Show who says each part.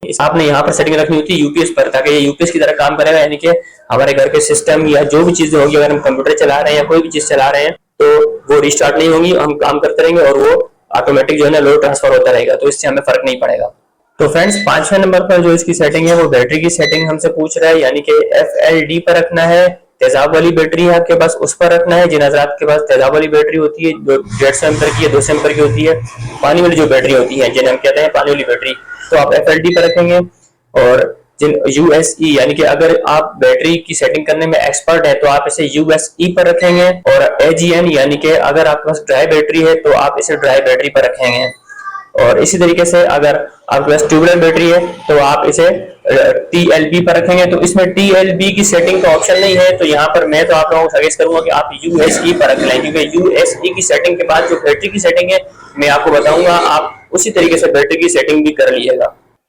Speaker 1: आपने यहाँ पर सेटिंग रखनी होती है यूपीएस पर, ताकि ये यूपीएस की तरह काम करेगा, यानी कि हमारे घर के सिस्टम या जो भी चीजें होगी, अगर हम कंप्यूटर चला रहे हैं या कोई भी चीज चला रहे हैं तो वो रिस्टार्ट नहीं होंगी, हम काम करते रहेंगे और वो ऑटोमेटिक जो है ना लोड ट्रांसफर होता रहेगा, तो इससे हमें फर्क नहीं पड़ेगा। तो फ्रेंड्स 5वें नंबर पर जो इसकी सेटिंग है वो बैटरी की सेटिंग हमसे पूछ रहा है, यानी कि FLD पर रखना है। तेजाब वाली बैटरी है आपके पास, उस पर रखना है। जिन हजरात के पास तेजाब वाली बैटरी होती है जो 150 एम्पर की है, 200 एम्पर की होती है, पानी वाली जो बैटरी होती है जिन्हें हम कहते हैं पानी वाली बैटरी, तो आप FLD पर रखेंगे। और जिन USE यानी कि अगर आप बैटरी की सेटिंग करने में एक्सपर्ट है तो आप इसे USE पर रखेंगे। और AGN यानी कि अगर आपके पास ड्राई बैटरी है तो आप इसे ड्राई बैटरी पर रखेंगे। और इसी तरीके से अगर आपके पास ट्यूबवेल बैटरी है तो आप इसे TLB पर रखेंगे। तो इसमें TLB की सेटिंग का ऑप्शन नहीं है, तो यहाँ पर मैं तो आप लोगों को सजेस्ट करूंगा कि आप USE पर रख लें, क्योंकि USE की सेटिंग के बाद जो बैटरी की सेटिंग है मैं आपको बताऊंगा, आप उसी तरीके से बैटरी की सेटिंग भी कर लीजिएगा।